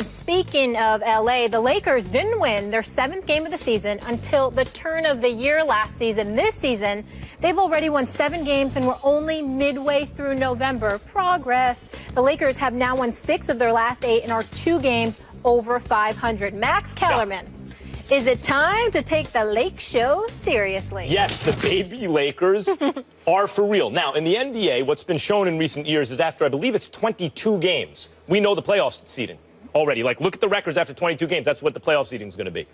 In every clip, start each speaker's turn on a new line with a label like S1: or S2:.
S1: Speaking of LA, the Lakers didn't win their 7th game of the season until the turn of the year last season. This season, they've already won 7 games and we're only midway through November. Progress. The Lakers have now won 6 of their last 8 and are 2 games over 500. Max Kellerman. Is it time to take the Lake Show seriously?
S2: Yes, the baby Lakers are for real. Now, in the NBA, what's been shown in recent years is after, I believe it's 22 games, we know the playoff seeding already. Like, look at the records after 22 games. That's what the playoff seeding is going to be.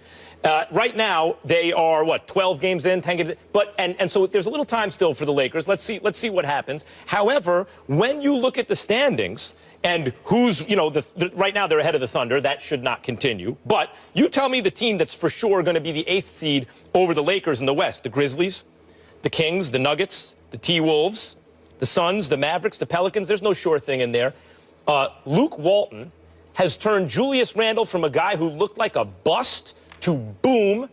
S2: Right now, they are, 12 games in, 10 games in? And so there's a little time still for the Lakers. Let's see what happens. However, when you look at the standings and who's, right now they're ahead of the Thunder. That should not continue. But you tell me the team that's for sure going to be the 8th seed over the Lakers in the West. The Grizzlies, the Kings, the Nuggets, the T-Wolves, the Suns, the Mavericks, the Pelicans. There's no sure thing in there. Luke Walton has turned Julius Randle from a guy who looked like a bust to boom.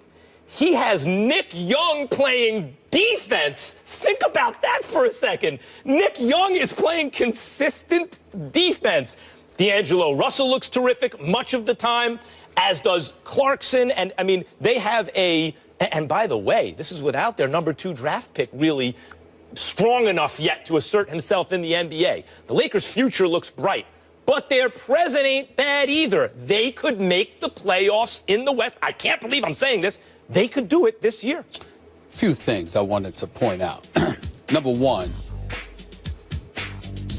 S2: He has Nick Young playing defense. Think about that for a second. Nick Young is playing consistent defense. D'Angelo Russell looks terrific much of the time, as does Clarkson. And, I mean, they have and by the way, this is without their number 2 draft pick really strong enough yet to assert himself in the NBA. The Lakers' future looks bright. But their present ain't bad either. They could make the playoffs in the West. I can't believe I'm saying this. They could do it this year.
S3: A few things I wanted to point out. Number one,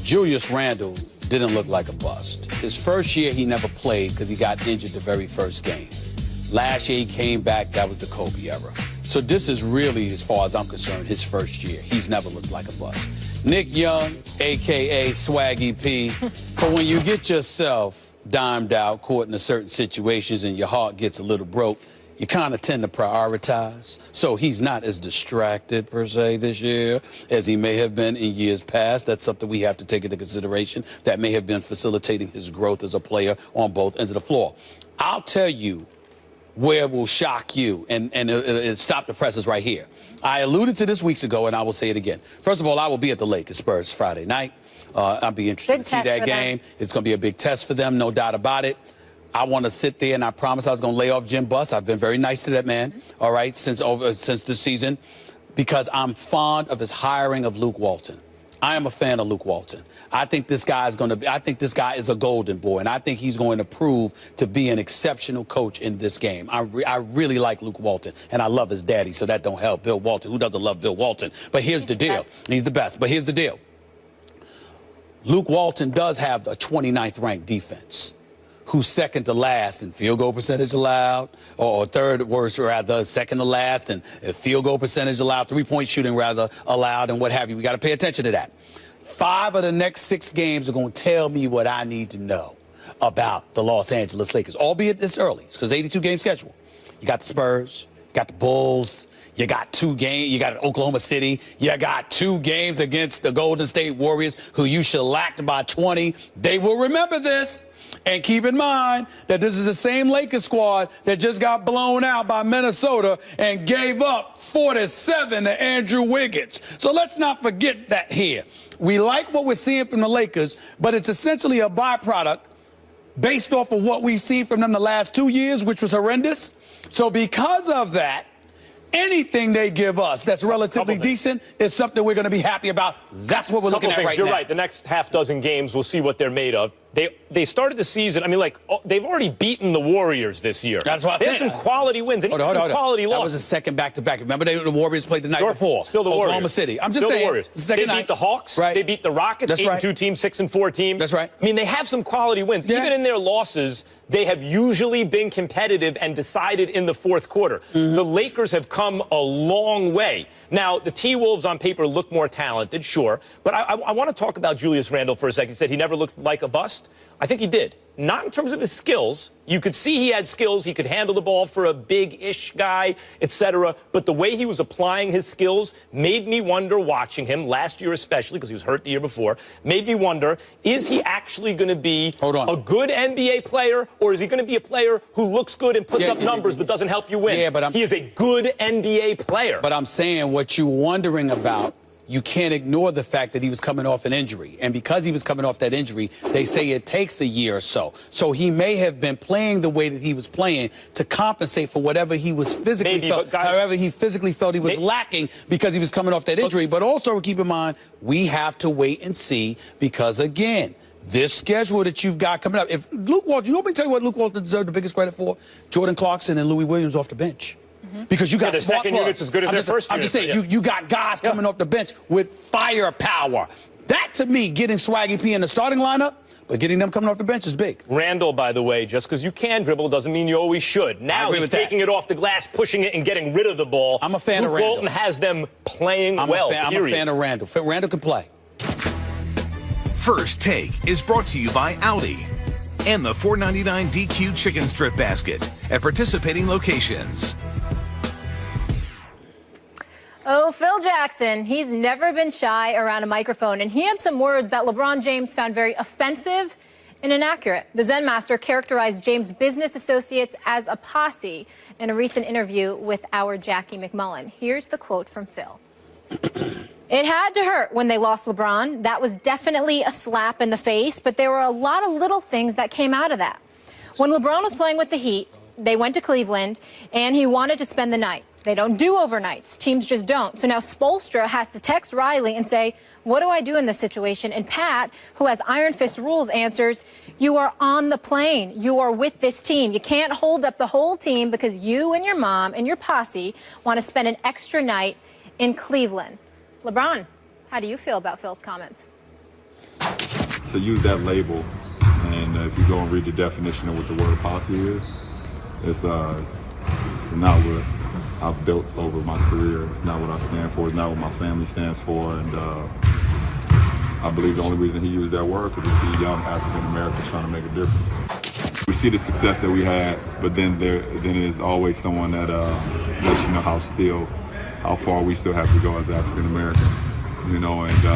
S3: Julius Randle didn't look like a bust. His first year, he never played because he got injured the very first game. Last year, he came back. That was the Kobe era. So this is really, as far as I'm concerned, his first year. He's never looked like a bust. Nick Young, a.k.a. Swaggy P. But when you get yourself dimed out, caught in certain situations, and your heart gets a little broke, you kind of tend to prioritize. So he's not as distracted, per se, this year as he may have been in years past. That's something we have to take into consideration. That may have been facilitating his growth as a player on both ends of the floor. I'll tell you where will shock you, and stop the presses right here. I alluded to this weeks ago, and I will say it again. First of all, I will be at the Lakers Spurs Friday night. I'll be interested to see that game. It's going to be a big test for them, no doubt about it. I want to sit there, and I promised I was going to lay off Jim Buss. I've been very nice to that man, all right, since the season, because I'm fond of his hiring of Luke Walton. I am a fan of Luke Walton. I think this guy is a golden boy, and I think he's going to prove to be an exceptional coach in this game. I really like Luke Walton, and I love his daddy, so that don't help. Bill Walton, who doesn't love Bill Walton? But here's the deal. He's the best. But here's the deal. Luke Walton does have a 29th ranked defense, who's second to last in field goal percentage allowed, or third worst, rather, second to last in field goal percentage allowed, 3-point shooting rather allowed, and what have you. We got to pay attention to that. 5 of the next 6 games are going to tell me what I need to know about the Los Angeles Lakers, albeit this early. It's because 82-game schedule. You got the Spurs, you got the Bulls, you got 2 games, you got Oklahoma City, you got 2 games against the Golden State Warriors, who you shellacked by 20. They will remember this. And keep in mind that this is the same Lakers squad that just got blown out by Minnesota and gave up 47 to Andrew Wiggins. So let's not forget that here. We like what we're seeing from the Lakers, but it's essentially a byproduct based off of what we've seen from them the last 2 years, which was horrendous. So because of that, anything they give us that's relatively decent is something we're going to be happy about. That's what we're looking at right now.
S2: You're right. The next half dozen games, we'll see what they're made of. They started the season, I mean, like, they've already beaten the Warriors this year.
S3: That's what I said.
S2: There's some quality wins and some quality losses.
S3: That was the second back-to-back. Remember the Warriors played the night before?
S2: Still the Warriors.
S3: Oklahoma City. I'm just
S2: saying.
S3: The
S2: Warriors.
S3: Second
S2: they beat the Hawks. Right. They beat the Rockets.
S3: That's
S2: 8-2 team, 6-4 team.
S3: That's right.
S2: I mean, they have some quality wins. Yeah. Even in their losses, they have usually been competitive and decided in the fourth quarter. The Lakers have come a long way. Now, the T-Wolves on paper look more talented, sure. But I want to talk about Julius Randle for a second. You said he never looked like a bust. I think he did. Not in terms of his skills. You could see he had skills. He could handle the ball for a big-ish guy, etc. But the way he was applying his skills made me wonder, watching him, last year especially, because he was hurt the year before, made me wonder, is he actually going to be a good NBA player, or is he going to be a player who looks good and puts up numbers but doesn't help you win?
S3: Yeah, but
S2: he is a good NBA player.
S3: But I'm saying what you're wondering about you can't ignore the fact that he was coming off an injury. And because he was coming off that injury, they say it takes a year or so. So he may have been playing the way that he was playing to compensate for whatever he was physically however he physically felt he was lacking because he was coming off that injury. But also keep in mind, we have to wait and see because, again, this schedule that you've got coming up, if Luke Walton, you know, let me tell you what Luke Walton deserved the biggest credit for? Jordan Clarkson and Louis Williams off the bench. Because you got
S2: the second unit's as good as their first unit.
S3: I'm just saying, you got guys coming off the bench with firepower. That, to me, getting Swaggy P in the starting lineup, but getting them coming off the bench is big.
S2: Randall, by the way, just because you can dribble doesn't mean you always should. Now he's taking it off the glass, pushing it, and getting rid of the ball.
S3: I'm a fan of Randall.
S2: Walton has them playing well,
S3: I'm a fan of Randall. Randall can play.
S4: First Take is brought to you by Audi and the $4.99 DQ Chicken Strip Basket at participating locations.
S1: Oh, Phil Jackson, he's never been shy around a microphone, and he had some words that LeBron James found very offensive and inaccurate. The Zen Master characterized James' business associates as a posse in a recent interview with our Jackie McMullen. Here's the quote from Phil. It had to hurt when they lost LeBron. That was definitely a slap in the face, but there were a lot of little things that came out of that. When LeBron was playing with the Heat, they went to Cleveland, and he wanted to spend the night. They don't do overnights. Teams just don't. So now Spoelstra has to text Riley and say, what do I do in this situation? And Pat, who has Iron Fist rules, answers, you are on the plane. You are with this team. You can't hold up the whole team because you and your mom and your posse want to spend an extra night in Cleveland. LeBron, how do you feel about Phil's comments?
S5: To use that label, and if you go and read the definition of what the word posse is, it's not what I've built over my career. It's not what I stand for. It's not what my family stands for. And I believe the only reason he used that word was to see young African Americans trying to make a difference. We see the success that we had, but then there's always someone that lets you know how far we still have to go as African Americans. You know, and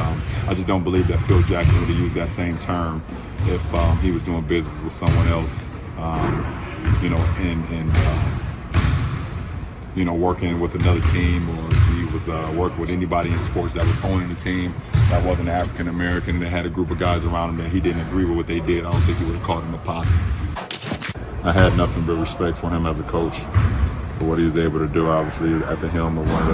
S5: I just don't believe that Phil Jackson would have used that same term if he was doing business with someone else. You know, you know, working with another team, or if he was working with anybody in sports that was owning a team that wasn't African American, that had a group of guys around him that he didn't agree with what they did, I don't think he would have called him a posse. I had nothing but respect for him as a coach, for what he was able to do, obviously, at the helm of one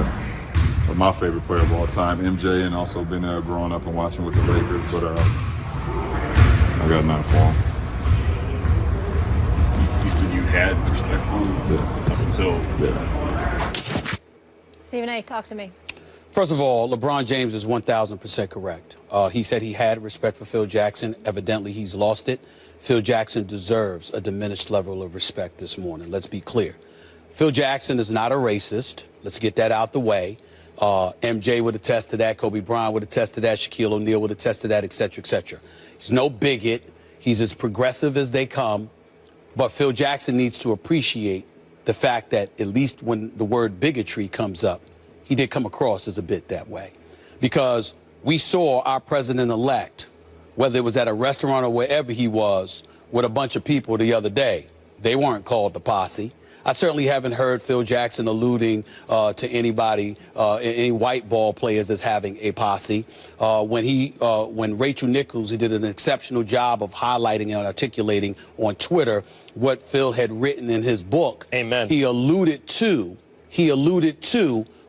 S5: of my favorite player of all time, MJ, and also been growing up and watching with the Lakers, but I got nothing for him.
S6: You said you had respect for him up until...
S1: Stephen A., talk to me.
S3: First of all, LeBron James is 1,000% correct. He said he had respect for Phil Jackson. Evidently, he's lost it. Phil Jackson deserves a diminished level of respect this morning. Let's be clear. Phil Jackson is not a racist. Let's get that out the way. MJ would attest to that. Kobe Bryant would attest to that. Shaquille O'Neal would attest to that, et cetera, et cetera. He's no bigot. He's as progressive as they come. But Phil Jackson needs to appreciate the fact that at least when the word bigotry comes up, he did come across as a bit that way. Because we saw our president-elect, whether it was at a restaurant or wherever he was, with a bunch of people the other day. They weren't called the posse. I certainly haven't heard Phil Jackson alluding to anybody, any white ball players as having a posse. When Rachel Nichols, he did an exceptional job of highlighting and articulating on Twitter what Phil had written in his book.
S2: Amen.
S3: He alluded to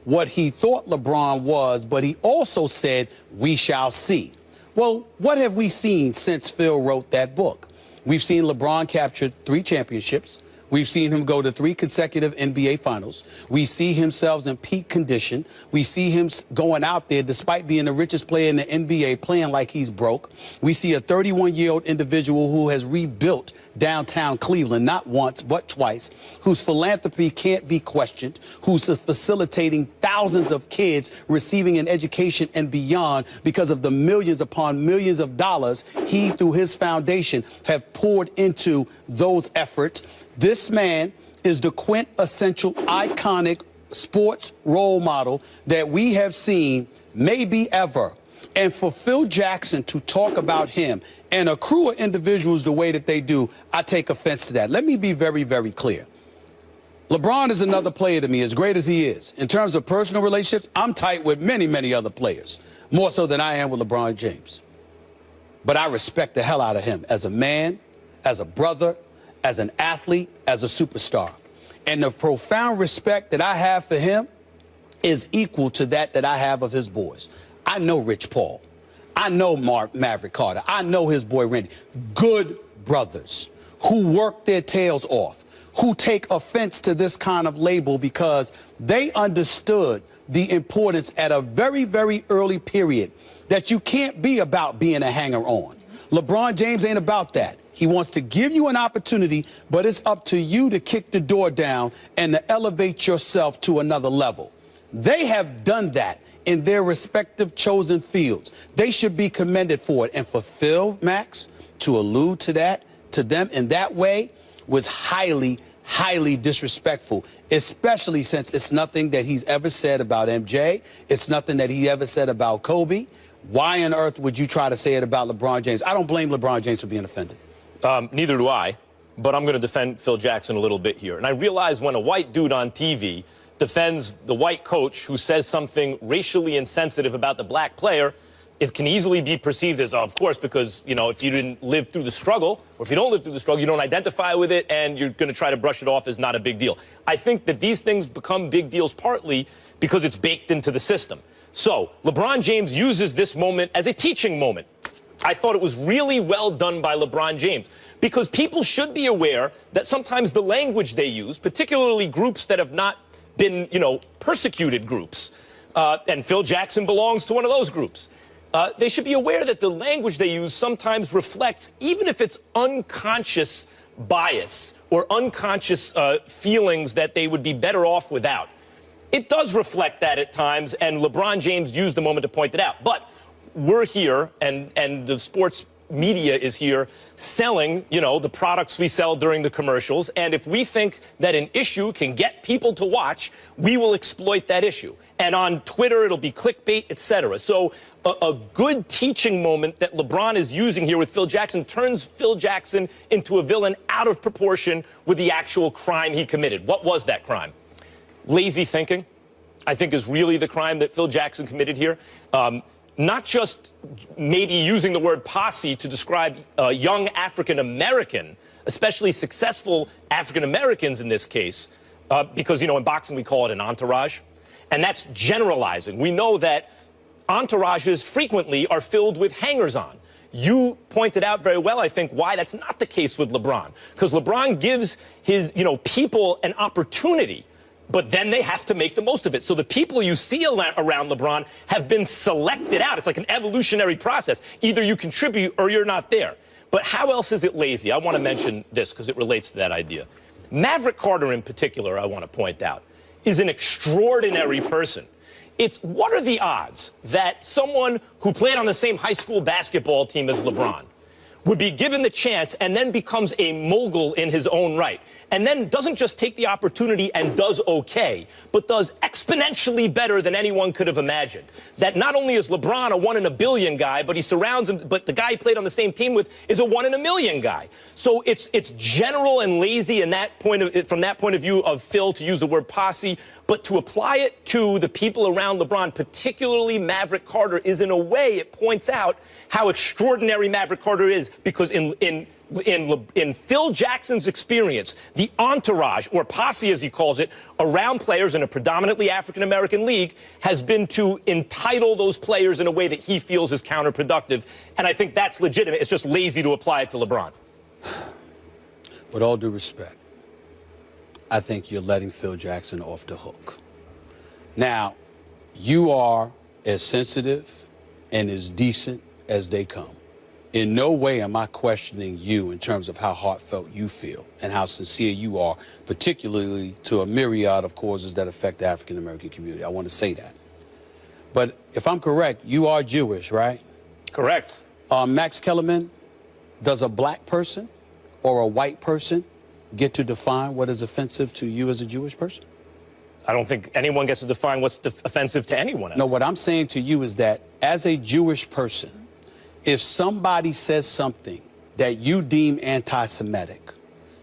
S3: what he thought LeBron was, but he also said, we shall see. Well, what have we seen since Phil wrote that book? We've seen LeBron capture 3 championships. We've seen him go to 3 consecutive NBA finals. We see himself in peak condition. We see him going out there, despite being the richest player in the NBA, playing like he's broke. We see a 31-year-old individual who has rebuilt downtown Cleveland, not once, but twice, whose philanthropy can't be questioned, who's facilitating thousands of kids receiving an education and beyond because of the millions upon millions of dollars he, through his foundation, have poured into those efforts. This man is the quintessential iconic sports role model that we have seen maybe ever. And for Phil Jackson to talk about him and a crew of individuals the way that they do, I take offense to that. Let me be very, very clear. LeBron is another player to me, as great as he is. In terms of personal relationships, I'm tight with many, many other players, more so than I am with LeBron James. But I respect the hell out of him as a man, as a brother, as an athlete, as a superstar. And the profound respect that I have for him is equal to that I have of his boys. I know Rich Paul. I know Maverick Carter. I know his boy Randy. Good brothers who work their tails off, who take offense to this kind of label because they understood the importance at a very, very early period that you can't be about being a hanger-on. LeBron James ain't about that. He wants to give you an opportunity, but it's up to you to kick the door down and to elevate yourself to another level. They have done that in their respective chosen fields. They should be commended for it. And for Phil, Max, to allude to that, to them in that way, was highly, highly disrespectful, especially since it's nothing that he's ever said about MJ. It's nothing that he ever said about Kobe. Why on earth would you try to say it about LeBron James? I don't blame LeBron James for being offended.
S2: Neither do I, but I'm going to defend Phil Jackson a little bit here. And I realize when a white dude on TV defends the white coach who says something racially insensitive about the black player, it can easily be perceived as, of course, because, you know, if you didn't live through the struggle, or if you don't live through the struggle, you don't identify with it, and you're going to try to brush it off as not a big deal. I think that these things become big deals partly because it's baked into the system. So LeBron James uses this moment as a teaching moment. I thought it was really well done by LeBron James because people should be aware that sometimes the language they use, particularly groups that have not been, you know, persecuted groups, and Phil Jackson belongs to one of those groups. They should be aware that the language they use sometimes reflects, even if it's unconscious bias or unconscious feelings that they would be better off without. It does reflect that at times, and LeBron James used the moment to point it out. But we're here, and the sports media is here selling, you know, the products we sell during the commercials. And if we think that an issue can get people to watch, we will exploit that issue. And on Twitter, it'll be clickbait, etc. So a good teaching moment that LeBron is using here with Phil Jackson turns Phil Jackson into a villain out of proportion with the actual crime he committed. What was that crime? Lazy thinking, I think, is really the crime that Phil Jackson committed here. Not just maybe using the word posse to describe young African-American, especially successful African-Americans in this case, because, you know, in boxing we call it an entourage, and that's generalizing. We know that entourages frequently are filled with hangers-on. You pointed out very well, I think, why that's not the case with LeBron, because LeBron gives his, you know, people an opportunity, but then they have to make the most of it. So the people you see around LeBron have been selected out. It's like an evolutionary process. Either you contribute or you're not there. But how else is it lazy? I want to mention this because it relates to that idea. Maverick Carter in particular, I want to point out, is an extraordinary person. It's what are the odds that someone who played on the same high school basketball team as LeBron would be given the chance and then becomes a mogul in his own right, and then doesn't just take the opportunity and does okay, but does exponentially better than anyone could have imagined. That not only is LeBron a 1 in a billion guy, but he surrounds him, but the guy he played on the same team with is a 1 in a million guy. So it's general and lazy in that from that point of view of Phil to use the word posse, but to apply it to the people around LeBron, particularly Maverick Carter, is in a way it points out how extraordinary Maverick Carter is, because in Phil Jackson's experience, the entourage, or posse as he calls it, around players in a predominantly African-American league has been to entitle those players in a way that he feels is counterproductive. And I think that's legitimate. It's just lazy to apply it to LeBron.
S3: With all due respect, I think you're letting Phil Jackson off the hook. Now, you are as sensitive and as decent as they come. In no way am I questioning you in terms of how heartfelt you feel and how sincere you are, particularly to a myriad of causes that affect the African-American community. I want to say that. But if I'm correct, you are Jewish, right?
S2: Correct.
S3: Max Kellerman, does a black person or a white person get to define what is offensive to you as a Jewish person?
S2: I don't think anyone gets to define what's offensive to anyone else.
S3: No, what I'm saying to you is that as a Jewish person, if somebody says something that you deem anti-Semitic,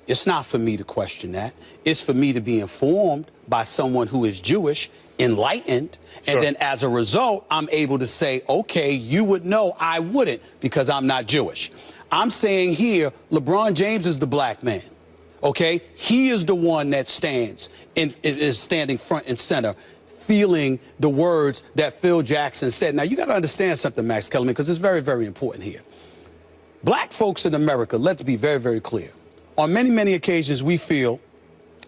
S3: It's not for me to question that. It's for me to be informed by someone who is Jewish, enlightened,
S2: Sure.
S3: and then as a result, I'm able to say, okay, you would know, I wouldn't, because I'm not Jewish. I'm saying here, LeBron James is the black man. Okay, he is the one that is standing front and center, feeling the words that Phil Jackson said. Now, you got to understand something, Max Kellerman, because it's very, very important here. Black folks in America, let's be very, very clear. On many, many occasions, we feel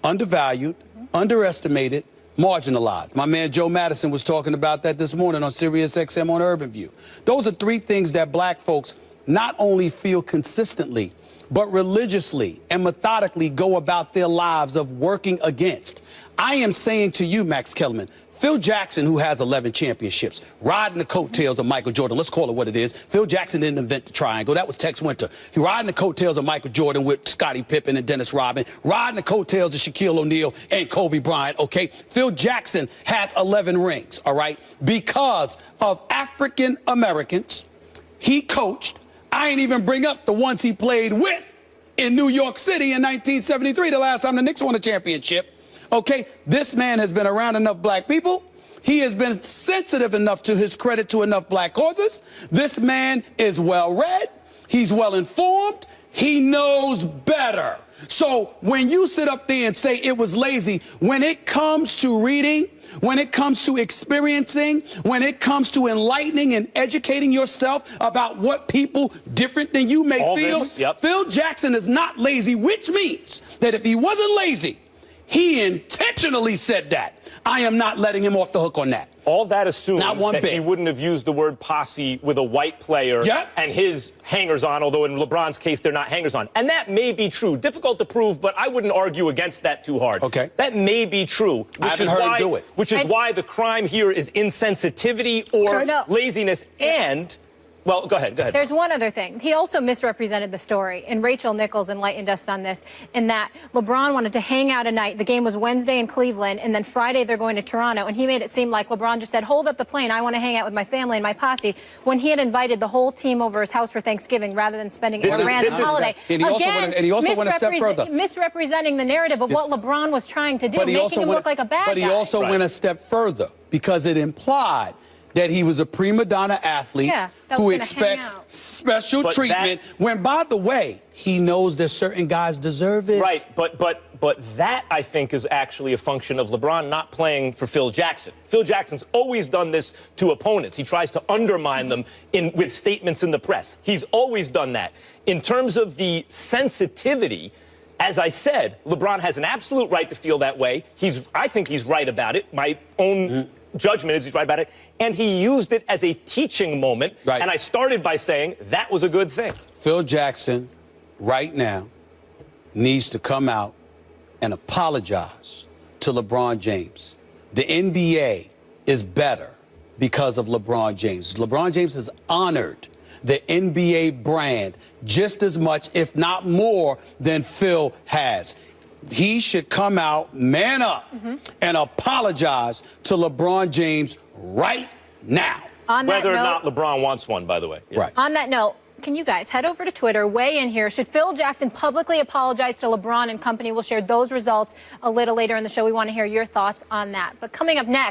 S3: undervalued, underestimated, marginalized. My man Joe Madison was talking about that this morning on Sirius XM on Urban View. Those are three things that black folks not only feel consistently, but religiously and methodically go about their lives of working against. I am saying to you, Max Kellerman, Phil Jackson, who has 11 championships, riding the coattails of Michael Jordan. Let's call it what it is. Phil Jackson didn't invent the triangle. That was Tex Winter. He riding the coattails of Michael Jordan with Scottie Pippen and Dennis Rodman, riding the coattails of Shaquille O'Neal and Kobe Bryant, okay? Phil Jackson has 11 rings, all right? Because of African Americans, he coached. I ain't even bring up the ones he played with in New York City in 1973, the last time the Knicks won a championship. Okay, this man has been around enough black people. He has been sensitive enough to his credit to enough black causes. This man is well read. He's well informed. He knows better. So when you sit up there and say it was lazy, when it comes to reading, when it comes to experiencing, when it comes to enlightening and educating yourself about what people different than you may feel, Phil Jackson is not lazy, which means that if he wasn't lazy, he intentionally said that. I am not letting him off the hook on that.
S2: All that assumes that he wouldn't have used the word posse with a white player and his hangers-on, although in LeBron's case, they're not hangers-on. And that may be true. Difficult to prove, but I wouldn't argue against that too hard.
S3: Okay.
S2: That may be true.
S3: I haven't heard him do it.
S2: Which is why the crime here is insensitivity or laziness and... Well, go ahead.
S1: There's one other thing. He also misrepresented the story, and Rachel Nichols enlightened us on this, in that LeBron wanted to hang out a night. The game was Wednesday in Cleveland, and then Friday they're going to Toronto, and he made it seem like LeBron just said, hold up the plane, I want to hang out with my family and my posse, when he had invited the whole team over his house for Thanksgiving rather than spending it on a random holiday.
S3: And he also went a step further.
S1: Misrepresenting the narrative of what LeBron was trying to do, making him look like a bad guy.
S3: But he also went a step further, because it implied that he was a prima donna athlete who expects special treatment when, by the way, he knows that certain guys deserve it.
S2: Right, but that, I think, is actually a function of LeBron not playing for Phil Jackson. Phil Jackson's always done this to opponents. He tries to undermine them with statements in the press. He's always done that. In terms of the sensitivity, as I said, LeBron has an absolute right to feel that way. I think he's right about it. My own judgment is he's right about it. And he used it as a teaching moment. Right. And I started by saying that was a good thing.
S3: Phil Jackson, right now, needs to come out and apologize to LeBron James. The NBA is better because of LeBron James. LeBron James has honored the NBA brand just as much, if not more, than Phil has. He should come out, man up, and apologize to LeBron James right now.
S2: Whether or not LeBron wants one, by the way.
S3: Right.
S1: On that note, can you guys head over to Twitter, weigh in here. Should Phil Jackson publicly apologize to LeBron and company? We'll share those results a little later in the show. We want to hear your thoughts on that. But coming up next,